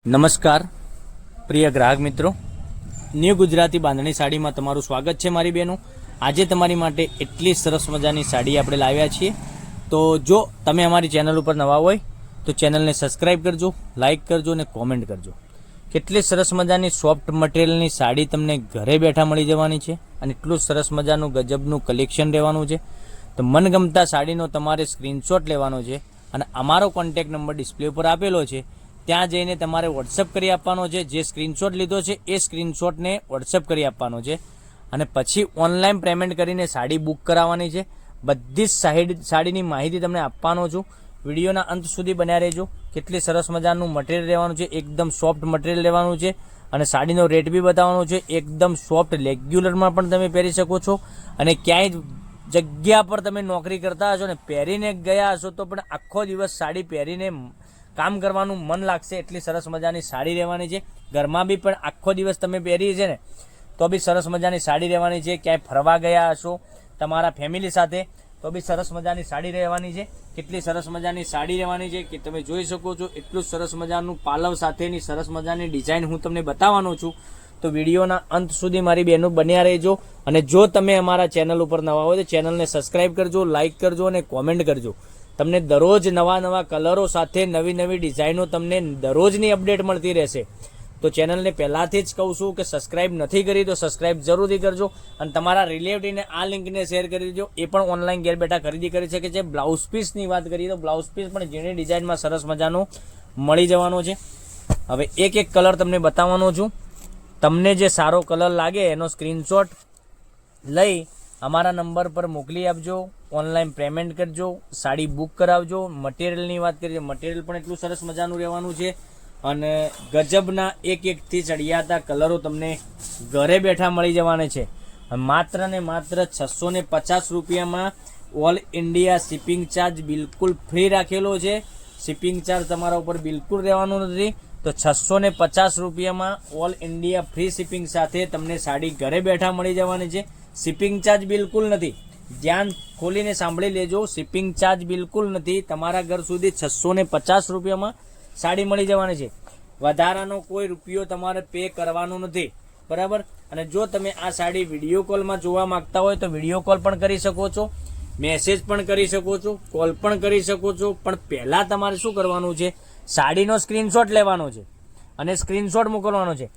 નમસ્કાર પ્રિય ગ્રાહક મિત્રો, ન્યૂ ગુજરાતી બાંધણી સાડીમાં તમારું સ્વાગત છે મારી બહેનો। આજે તમારી માટે એટલી સરસ મજાની સાડી આપણે લાવ્યા છીએ। તો જો તમે અમારી ચેનલ ઉપર નવા હોય તો ચેનલને સબસ્ક્રાઈબ કરજો, લાઇક કરજો અને કોમેન્ટ કરજો। કેટલી સરસ મજાની સોફ્ટ મટીરિયલની સાડી તમને ઘરે બેઠા મળી જવાની છે અને એટલું સરસ મજાનું ગજબનું કલેક્શન રહેવાનું છે। તો મનગમતા સાડીનો તમારે સ્ક્રીનશોટ લેવાનો છે અને અમારો કોન્ટેક્ટ નંબર ડિસ્પ્લે ઉપર આપેલો છે, ત્યાં જઈને તમારે વોટ્સઅપ કરી આપવાનો છે। જે સ્ક્રીનશોટ લીધો છે એ સ્ક્રીનશોટને વોટ્સઅપ કરી આપવાનો છે અને પછી ઓનલાઈન પેમેન્ટ કરીને સાડી બુક કરાવવાની છે। બધી જ સાડીની માહિતી તમને આપવાનો છું, વિડીયોના અંત સુધી બન્યા રહેજો। કેટલી સરસ મજાનું મટીરિયલ રહેવાનું છે, એકદમ સોફ્ટ મટીરિયલ રહેવાનું છે અને સાડીનો રેટ બી બતાવવાનો છે। એકદમ સોફ્ટ રેગ્યુલરમાં પણ તમે પહેરી શકો છો અને ક્યાંય જગ્યા પર તમે નોકરી કરતા હશો ને પહેરીને ગયા હશો તો પણ આખો દિવસ સાડી પહેરીને કામ કરવાનું મન લાગશે, એટલી સરસ મજાની સાડી રહેવાની છે। ઘરમાં બી પણ આખો દિવસ તમે પહેરી છે ને તો બી સરસ મજાની સાડી રહેવાની છે। ક્યાંય ફરવા ગયા હશો તમારા ફેમિલી સાથે તો બી સરસ મજાની સાડી રહેવાની છે। કેટલી સરસ મજાની સાડી રહેવાની છે કે તમે જોઈ શકો છો। એટલું સરસ મજાનું પાલવ સાથેની સરસ મજાની ડિઝાઇન હું તમને બતાવવાનો છું, તો વિડીયોના અંત સુધી મારી બહેનો બન્યા રહેજો। અને જો તમે અમારા ચેનલ ઉપર નવા હોય તો ચેનલને સબસ્ક્રાઈબ કરજો, લાઇક કરજો અને કોમેન્ટ કરજો। તમને દરરોજ નવા કલરો સાથે નવી ડિઝાઇનો તમને દરરોજની અપડેટ મળતી રહેશે। તો ચેનલને પહેલાંથી જ કહું છું કે સબસ્ક્રાઇબ નથી કરી તો સબસ્ક્રાઇબ જરૂરથી કરજો અને તમારા રિલેટિવને આ લિંકને શેર કરી દેજો, એ પણ ઓનલાઈન ઘેર બેઠા ખરીદી કરી શકે છે। બ્લાઉઝ પીસની વાત કરીએ તો બ્લાઉઝ પીસ પણ ઝીણી ડિઝાઇનમાં સરસ મજાનો મળી જવાનો છે। હવે એક કલર તમને બતાવવાનો છું, તમને જે સારો કલર લાગે એનો સ્ક્રીનશોટ લઈ અમારા નંબર પર મોકલી આપજો, ઓનલાઈન પેમેન્ટ કરજો, સાડી બુક કરાવજો। મટીરિયલની વાત કરીએ, મટીરિયલ પણ એટલું સરસ મજાનું રહેવાનું છે અને ગજબના એકથી ચડિયાતા કલરો તમને ઘરે બેઠા મળી જવાના છે। માત્ર ને માત્ર 650 રૂપિયામાં ઓલ ઇન્ડિયા શિપિંગ ચાર્જ બિલકુલ ફ્રી રાખેલો છે। શિપિંગ ચાર્જ તમારા ઉપર બિલકુલ રહેવાનો નથી, તો 650 રૂપિયામાં ઓલ ઇન્ડિયા ફ્રી શિપિંગ સાથે તમને સાડી ઘરે બેઠા મળી જવાની છે। શિપિંગ ચાર્જ બિલકુલ નથી, ધ્યાન ખોલીને સાંભળી લેજો, શિપિંગ ચાર્જ બિલકુલ નથી। તમારા ઘર સુધી 650 રૂપિયામાં સાડી મળી જવાની છે, વધારાનો કોઈ રૂપિયો તમારે પે કરવાનો નથી, બરાબર। અને જો તમે આ સાડી વિડીયો કોલમાં જોવા માંગતા હોય તો વિડીયો કોલ પણ કરી શકો છો, મેસેજ પણ કરી શકો છો, કોલ પણ કરી શકો છો। પણ પહેલાં તમારે શું કરવાનું છે, સાડીનો સ્ક્રીનશોટ લેવાનો છે અને સ્ક્રીનશોટ મોકલવાનો છે।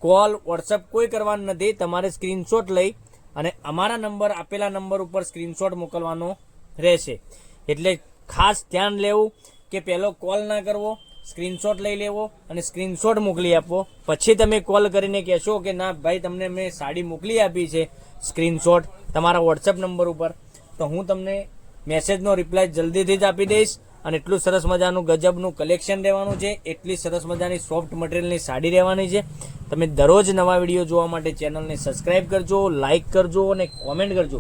કોલ વોટ્સઅપ કોઈ કરવાનું નથી, તમારે સ્ક્રીનશોટ લઈ અને અમારા નંબર આપેલા નંબર ઉપર સ્ક્રીનશોટ મોકલવાનો રહેશે। એટલે ખાસ ધ્યાન લેવું કે પહેલો કોલ ના કરવો, સ્ક્રીનશોટ લઈ લેવો અને સ્ક્રીનશોટ મોકલી આપવો। પછી તમે કોલ કરીને કહેશો કે ના ભાઈ તમને મેં સાડી મોકલી આપી છે સ્ક્રીનશોટ તમારા વોટ્સઅપ નંબર ઉપર, તો હું તમને મેસેજનો રિપ્લાય જલ્દીથી જ આપી દઈશ। અને એટલું સરસ મજાનું ગજબનું કલેક્શન રહેવાનું છે, એટલી સરસ મજાની સોફ્ટ મટીરિયલની સાડી રહેવાની છે। તમે દરરોજ નવા વિડીયો જોવા માટે ચેનલને સબસ્ક્રાઈબ કરજો, લાઇક કરજો અને કોમેન્ટ કરજો।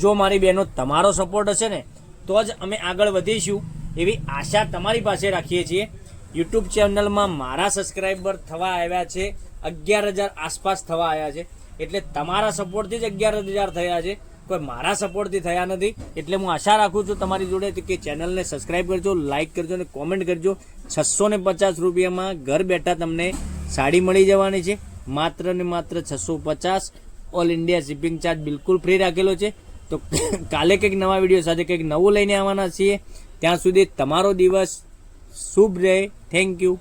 જો મારી બહેનો તમારો સપોર્ટ હશે ને તો જ અમે આગળ વધીશું એવી આશા તમારી પાસે રાખીએ છીએ। યુટ્યુબ ચેનલમાં મારા સબસ્ક્રાઈબર થવા આવ્યા છે 11,000 આસપાસ થવા આવ્યા છે, એટલે તમારા સપોર્ટથી જ 11,000 થયા છે, કોઈ મારા સપોર્ટથી થયા નથી। એટલે હું આશા રાખું છું તમારી જોડે કે ચેનલને સબસ્ક્રાઈબ કરજો, લાઇક કરજો અને કોમેન્ટ કરજો। 650 રૂપિયામાં ઘર બેઠા તમને સાડી મળી જવાની છે, માત્ર ને માત્ર 650। ઓલ ઇન્ડિયા શિપિંગ ચાર્જ બિલકુલ ફ્રી રાખેલો છે। તો કાલે કંઈક નવા વિડીયો સાથે કંઈક નવું લઈને આવવાના છીએ, ત્યાં સુધી તમારો દિવસ શુભ રહે। Thank you.